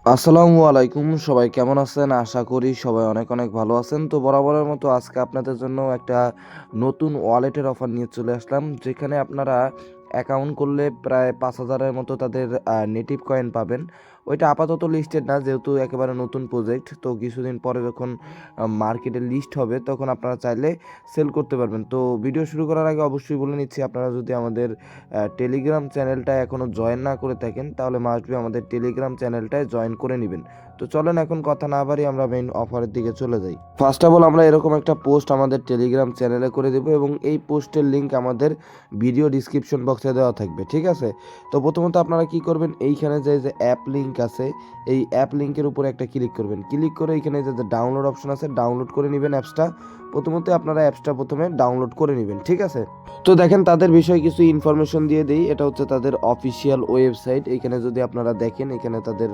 আসসালামু আলাইকুম, সবাই কেমন আছেন? আশা করি সবাই অনেক অনেক ভালো আছেন। তো বরাবরের মতো আজকে আপনাদের জন্য একটা নতুন ওয়ালেটের অফার নিয়ে চলে আসলাম, যেখানে আপনারা অ্যাকাউন্ট করলে প্রায় 5,000-এর মতো তাদের নেটিভ কয়েন পাবেন। ওইটা আপাতত লিস্টেড না, যেহেতু একেবারে নতুন প্রজেক্ট। তো কিছুদিন পরে যখন মার্কেটে লিস্ট হবে তখন আপনারা চাইলে সেল করতে পারবেন। তো ভিডিও শুরু করার আগে অবশ্যই বলে নিচ্ছি, আপনারা যদি আমাদের টেলিগ্রাম চ্যানেলটা এখনও জয়েন না করে থাকেন তাহলে মাস্ট বি আমাদের টেলিগ্রাম চ্যানেলটায় জয়েন করে নেবেন। তো চলেন এখন কথা না বাড়িয়ে আমরা মেইন অফারের দিকে চলে যাই। ফার্স্ট অফ অল আমরা এরকম একটা পোস্ট আমাদের টেলিগ্রাম চ্যানেলে করে দেবো এবং এই পোস্টের লিঙ্ক আমাদের ভিডিও ডিসক্রিপশন বক্সে দেওয়া থাকবে, ঠিক আছে? তো প্রথমত আপনারা কি করবেন, এইখানে যে অ্যাপ লিঙ্ক আছে এই অ্যাপ লিঙ্কের উপরে একটা ক্লিক করবেন। ক্লিক করে এইখানে যে ডাউনলোড অপশন আছে ডাউনলোড করে নেবেন অ্যাপসটা। প্রথমত আপনারা অ্যাপসটা প্রথমে ডাউনলোড করে নেবেন, ঠিক আছে? তো দেখেন তাদের বিষয়ে কিছু ইনফরমেশন দিয়ে দিই। এটা হচ্ছে তাদের অফিসিয়াল ওয়েবসাইট। এখানে যদি আপনারা দেখেন, এখানে তাদের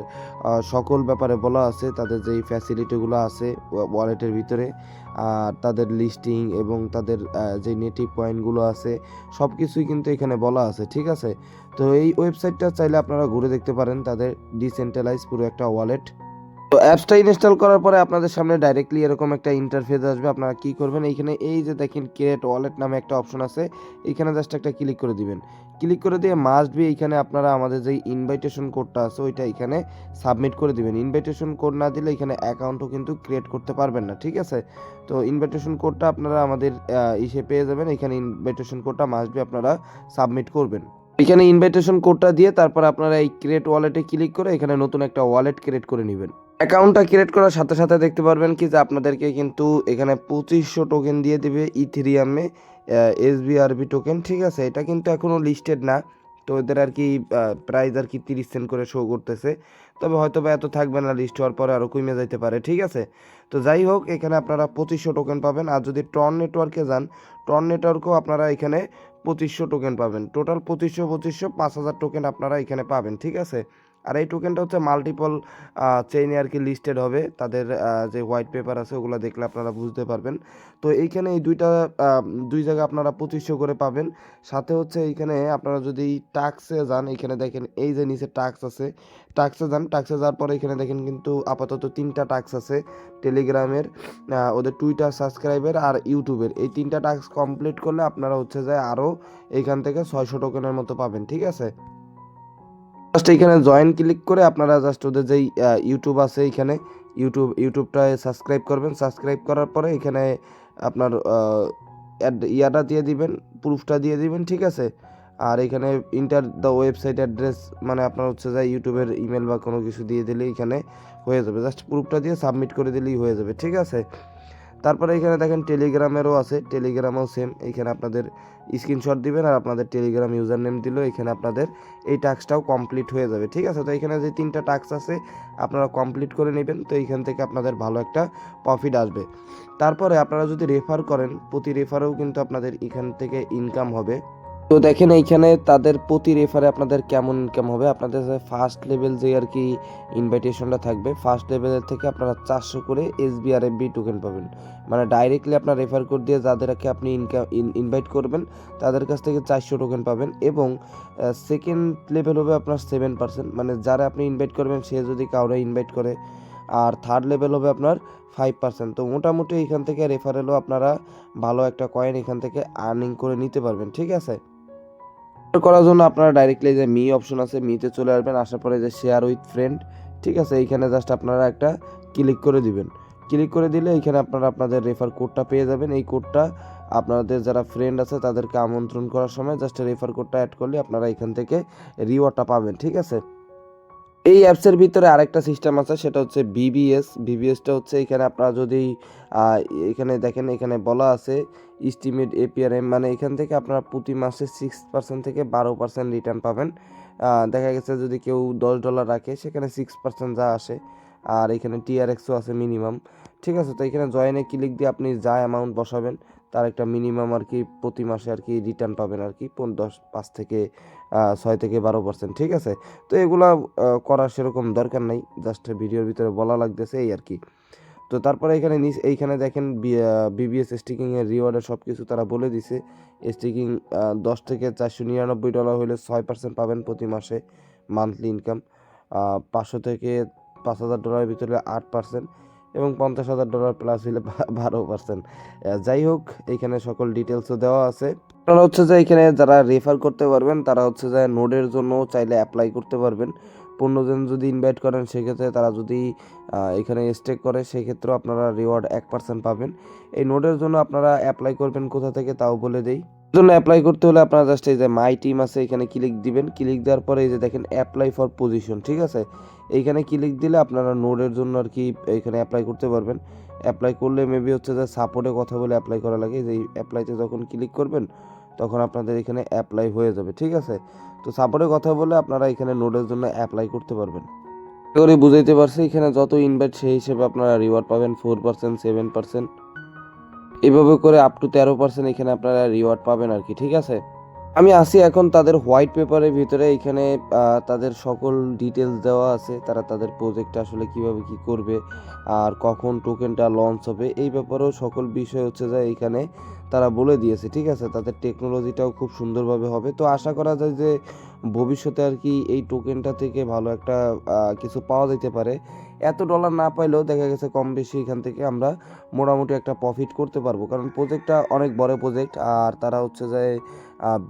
সকল ব্যাপারে বলা আছে, তাদের যেই ফ্যাসিলিটিগুলো আছে ওয়ালেটের ভিতরে, আর তাদের লিস্টিং এবং তাদের যে নেটিভ পয়েন্টগুলো আছে সব কিছুই কিন্তু এখানে বলা আছে, ঠিক আছে? তো এই ওয়েবসাইটটা চাইলে আপনারা ঘুরে দেখতে পারেন, তাদের ডিসেন্ট্রালাইজ পুরো একটা ওয়ালেট। তো অ্যাপসটা ইনস্টল করার পরে আপনাদের সামনে ডাইরেক্টলি এরকম একটা ইন্টারফেস আসবে। আপনারা কি করবেন, এইখানে এই যে দেখেন ক্রিয়েট ওয়ালেট নামে একটা অপশন আছে, এখানে জাস্ট একটা ক্লিক করে দিবেন। ক্লিক করে দিয়ে মাস্ট বি এইখানে আপনারা আমাদের যে ইনভাইটেশন কোডটা আছে ওইটা এখানে সাবমিট করে দিবেন। ইনভাইটেশন কোড না দিলে এখানে অ্যাকাউন্টও কিন্তু ক্রিয়েট করতে পারবেন না, ঠিক আছে? তো ইনভাইটেশন কোডটা আপনারা আমাদের ইসে পেয়ে যাবেন। এখানে ইনভাইটেশন কোডটা মাস্ট বি আপনারা সাবমিট করবেন। এখানে ইনভাইটেশন কোডটা দিয়ে তারপর আপনারা এই ক্রিয়েট ওয়ালেটে ক্লিক করে এখানে নতুন একটা ওয়ালেট ক্রিয়েট করে নেবেন। অ্যাকাউন্টটা ক্রিয়েট করার সাথে সাথে দেখতে পারবেন কি যে আপনাদেরকে কিন্তু এখানে 2500 টোকেন দিয়ে দিবে ইথেরিয়ামে, এসবিআরবি টোকেন, ঠিক আছে? এটা কিন্তু এখনও লিস্টেড না। তো এদের আর কি প্রাইস আর কি 30 সেন্ট করে শো করতেছে। তবে হয়তো বা এত থাকবে না, লিস্ট হওয়ার পরে আরও কমে যাইতে পারে, ঠিক আছে? তো যাই হোক, এখানে আপনারা 2500 টোকেন পাবেন। আর যদি ট্রন নেটওয়ার্কে যান, ট্রন নেটওয়ার্কেও আপনারা এখানে 2500 টোকেন পাবেন। টোটাল 2500 5000 টোকেন আপনারা এখানে পাবেন, ঠিক আছে? আর এই টোকেনটা হচ্ছে মাল্টিপল চেইনে আর কি লিস্টেড হবে। তাদের যে হোয়াইট পেপার আছে ওগুলো দেখলে আপনারা বুঝতে পারবেন। তো এইখানে এই দুই জায়গায় আপনারা 2500 করে পাবেন। সাথে হচ্ছে এইখানে আপনারা যদি টাক্সে যান, এইখানে দেখেন এই যে নিচে টাক্স আছে, টাক্সে যান। টাক্সে যাওয়ার পরে এখানে দেখেন কিন্তু আপাতত 3টা টাক্স আছে টেলিগ্রামের, ওদের টুইটার সাবস্ক্রাইবের আর ইউটিউবের। এই 3টা টাস্ক কমপ্লিট করলে আপনারা হচ্ছে যে আরও এইখান থেকে 600 টোকেনের মতো পাবেন, ঠিক আছে? জাস্ট এইখানে জয়েন ক্লিক করে আপনারা জাস্ট ওদের যেই ইউটিউব আছে এইখানে ইউটিউবটায় সাবস্ক্রাইব করবেন। সাবস্ক্রাইব করার পরে এখানে আপনার ইয়াটা দিয়ে দিবেন, প্রুফটা দিয়ে দিবেন, ঠিক আছে? আর এখানে ইন্টার দ্য ওয়েবসাইট অ্যাড্রেস, মানে আপনার হচ্ছে যে ইউটিউবের ইমেল বা কোনো কিছু দিয়ে দিলেই এখানে হয়ে যাবে। জাস্ট প্রুফটা দিয়ে সাবমিট করে দিলেই হয়ে যাবে, ঠিক আছে? তারপরে এখানে দেখেন টেলিগ্রামেরও আছে, টেলিগ্রামেও সেম। এইখানে আপনাদের স্ক্রিনশট দিবেন আর আপনাদের টেলিগ্রাম ইউজার নেম দিলেও এখানে আপনাদের এই টাস্কটাও কমপ্লিট হয়ে যাবে, ঠিক আছে? তো এখানে যে 3টা টাস্ক আছে আপনারা কমপ্লিট করে নেবেন। তো এইখান থেকে আপনাদের ভালো একটা প্রফিট আসবে। তারপরে আপনারা যদি রেফার করেন, প্রতি রেফারেও কিন্তু আপনাদের এখান থেকে ইনকাম হবে। তো দেখেন এইখানে তাদের প্রতি রেফারে আপনাদের কেমন ইনকাম হবে। আপনাদের ফার্স্ট লেভেল যে আর কি ইনভাইটেশনটা থাকবে, ফার্স্ট লেভেলের থেকে আপনারা 400 করে এসবিআরএফবি টোকেন পাবেন। মানে ডাইরেক্টলি আপনার রেফার কোড দিয়ে যাদেরকে আপনি ইনভাইট করবেন তাদের কাছ থেকে 400 টোকেন পাবেন। এবং সেকেন্ড লেভেল হবে আপনার 7%, মানে যারা আপনি ইনভাইট করবেন সে যদি কাউরে ইনভাইট করে। আর থার্ড লেভেল হবে আপনার 5%। তো মোটামুটি এখান থেকে রেফারেলও আপনারা ভালো একটা কয়েন এখান থেকে আর্নিং করে নিতে পারবেন, ঠিক আছে? করার জন্য আপনারা ডাইরেক্টলি যে মি অপশন আছে, মিতে চলে আসবেন। আসার পরে যে শেয়ার উইথ ফ্রেন্ড, ঠিক আছে? এইখানে জাস্ট আপনারা একটা ক্লিক করে দিবেন। ক্লিক করে দিলে এইখানে আপনারা আপনাদের রেফার কোডটা পেয়ে যাবেন। এই কোডটা আপনাদের যারা ফ্রেন্ড আছে তাদেরকে আমন্ত্রণ করার সময় জাস্ট রেফার কোডটা অ্যাড করলে আপনারা এখান থেকে রিওয়ার্ডটা পাবেন, ঠিক আছে? এই অ্যাপসের ভিতরে আরেকটা সিস্টেম আছে, সেটা হচ্ছে বিবিএস। বিবিএসটা হচ্ছে এখানে আপনারা যদি আহ, এখানে দেখেন, এখানে বলা আছে ইস্টিমেট এপিআরএম, মানে এখান থেকে আপনারা প্রতি মাসে 6% থেকে 12% রিটার্ন পাবেন। দেখা গেছে যদি কেউ $10 রাখে সেখানে 6% যা আসে। আর এখানে টিআরএক্সও আছে মিনিমাম, ঠিক আছে? তো এখানে জয়েনে ক্লিক দিয়ে আপনি যা অ্যামাউন্ট বসাবেন তার একটা মিনিমাম আর কি প্রতি মাসে আর কি রিটার্ন পাবেন আর কি 5 থেকে 12%, ঠিক আছে? তো এগুলা করার সেরকম দরকার নাই, জাস্ট ভিডিওর ভিতরে বলা লাগতেছে এই আর কি। তো তারপরে এখানে এইখানে দেখেন বিবিএস স্টিকিং এর রিওয়ার্ডের সব কিছু তারা বলে দিছে। স্টিকিং 10 থেকে $499 হলে 6% পাবেন প্রতি মাসে মান্থলি ইনকাম। 500 থেকে $5,000 ভিতরে 8% এবং $50,000 প্লাস হলে 12%। যাই হোক, এইখানে সকল ডিটেলসও দেওয়া আছে। আপনারা হচ্ছে যে এখানে যারা রেফার করতে পারবেন তারা হচ্ছে যে নোডের জন্য চাইলে অ্যাপ্লাই করতে পারবেন। 15 জন যদি ইনভাইট করেন সেক্ষেত্রে তারা যদি এখানে স্টেক করে সেক্ষেত্রেও আপনারা রিওয়ার্ড 1% পাবেন। এই নোডের জন্য আপনারা অ্যাপ্লাই করবেন কোথা থেকে তাও বলে দেই। জন্য অ্যাপ্লাই করতে হলে আপনারা জাস্ট এই যে মাই টিম আছে এখানে ক্লিক দিবেন। ক্লিক দেওয়ার পরে এই যে দেখেন অ্যাপ্লাই ফর পজিশন, ঠিক আছে? এইখানে ক্লিক দিলে আপনারা নোডের জন্য আর কি এখানে অ্যাপ্লাই করতে পারবেন। অ্যাপ্লাই করলে মেবি হচ্ছে যে সাপোর্টে কথা বলে অ্যাপ্লাই করা লাগে। যে অ্যাপ্লাইতে যখন ক্লিক করবেন তখন আপনাদের এখানে অ্যাপ্লাই হয়ে যাবে, ঠিক আছে? তো সাপোর্টে কথা বলে আপনারা এখানে নোডের জন্য অ্যাপ্লাই করতে পারবেন। করে বুঝাইতে পারছি, এখানে যত ইনভাইট সেই হিসেবে আপনারা রিওয়ার্ড পাবেন 4%, 7%, এভাবে করে আপ টু 13% এখানে আপনারা রিওয়ার্ড পাবেন আর কি, ঠিক আছে? আমি আছি এখন তাদের হোয়াইট পেপারের ভিতরে। এখানে তাদের সকল ডিটেলস দেওয়া আছে। তারা তাদের প্রজেক্টটা আসলে কিভাবে কি করবে আর কখন টোকেনটা লঞ্চ হবে এই ব্যাপারেও সকল বিষয় হচ্ছে যে এইখানে তারা বলে দিয়েছে, ঠিক আছে? তাদের টেকনোলজিটাও খুব সুন্দরভাবে হবে। তো আশা করা যায় যে ভবিষ্যতে আর কি এই টোকেনটা থেকে ভালো একটা কিছু পাওয়া যেতে পারে। এত ডলার না পাইলেও দেখা গেছে কম বেশি এখান থেকে আমরা মোটামুটি একটা প্রফিট করতে পারবো, কারণ প্রজেক্টটা অনেক বড় প্রজেক্ট আর তারা হচ্ছে যে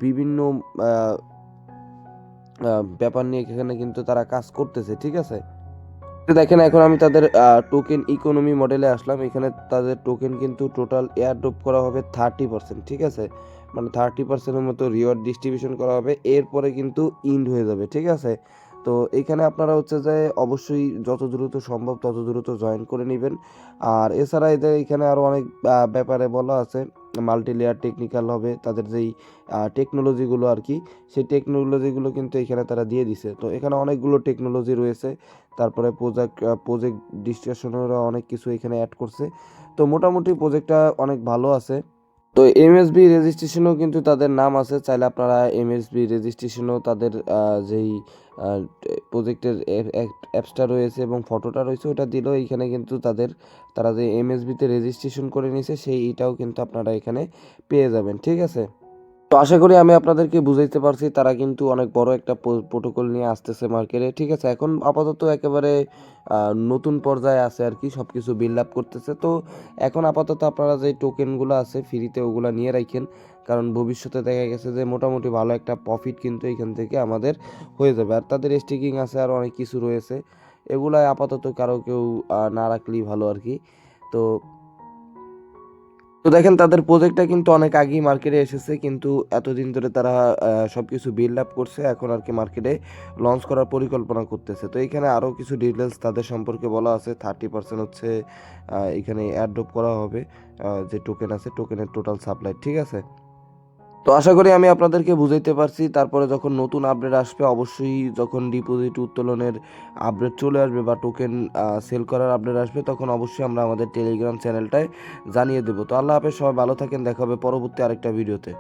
বিভিন্ন ব্যাপার নিয়ে এখানে কিন্তু তারা কাজ করতেছে, ঠিক আছে? দেখেন এখন আমি তাদের টোকেন ইকোনমি মডেলে আসলাম। এখানে তাদের টোকেন কিন্তু টোটাল এয়ারড্রপ করা হবে 30%, ঠিক আছে? মানে 30%-এর মতো রিওয়ার্ড ডিস্ট্রিবিউশন করা হবে। এরপরে কিন্তু ইন্ড হয়ে যাবে, ঠিক আছে? তো এখানে আপনারা হচ্ছে যে অবশ্যই যত দ্রুত সম্ভব তত দ্রুত জয়েন করে নিবেন। আর এছাড়া এদের এখানে আরও অনেক ব্যাপারে বলা আছে। মাল্টি লেয়ার টেকনিক্যাল হবে তাদের যেই টেকনোলজিগুলো আর কি, সেই টেকনোলজিগুলো কিন্তু এখানে তারা দিয়ে দিছে। তো এখানে অনেকগুলো টেকনোলজি রয়েছে। তারপরে প্রজেক্ট ডিসকাশনেরও অনেক কিছু এখানে অ্যাড করছে। তো মোটামুটি প্রজেক্টটা অনেক ভালো আছে। তো এমএসবি রেজিস্ট্রেশনেও কিন্তু তাদের নাম আছে। চাইলে আপনারা এমএসবি রেজিস্ট্রেশনেও তাদের যেই আ প্রজেক্টের অ্যাপসটা রয়েছে এবং ফটোটা রয়েছে ওটা দিলেও এইখানে কিন্তু তারা যে এমএসবিতে রেজিস্ট্রেশন করে নিছে সেইটাও কিন্তু আপনারা এখানে পেয়ে যাবেন, ঠিক আছে? তো আশা করি আমি আপনাদেরকে বুঝাইতে পারছি। তারা কিন্তু অনেক বড় একটা প্রোটোকল নিয়ে আসতেছে মার্কেটে, ঠিক আছে? এখন আপাতত একেবারে আ নতুন পর্যায়ে আছে আরকি। সবকিছু বিল্ড আপ করতেছে। তো এখন আপাতত আপনারা যে টোকেনগুলো আছে ফ্রিতে ওগুলা নিয়ে রাইখেন। কারণ ভবিষ্যতে দেখা গেছে যে মোটামুটি ভালো একটা প্রফিট কিন্তু এখান থেকে আমাদের হয়ে যাবে। আর তাদের স্টেকিং আছে আরও অনেক কিছু রয়েছে। এগুলা আপাতত কারো কেউ না রাখলেই ভালো আরকি। তো দেখেন তাদের প্রজেক্টটা কিন্তু অনেক আগেই মার্কেটে এসেছে, কিন্তু এতদিন ধরে তারা সবকিছু বিল্ড আপ করছে। এখন আর কি মার্কেটে লঞ্চ করার পরিকল্পনা করতেছে। তো এইখানে আরও কিছু ডিটেলস তাদের সম্পর্কে বলা আছে। 30% হচ্ছে এখানে এয়ারড্রপ করা হবে। যে টোকেন আছে টোকেনের টোটাল সাপ্লাই, ঠিক আছে? তো আশা করি আমি আপনাদেরকে বুঝাইতে পারছি। তারপরে যখন নতুন আপডেট আসবে অবশ্যই যখন ডিপোজিট উত্তোলনের আপডেট চলে আসবে বা টোকেন সেল করার আপডেট আসবে তখন অবশ্যই আমরা আমাদের টেলিগ্রাম চ্যানেলটায় জানিয়ে দেব। তো আল্লাহ হাফেজ, সবাই ভালো থাকেন। দেখা হবে পরবর্তী আরেকটা ভিডিওতে।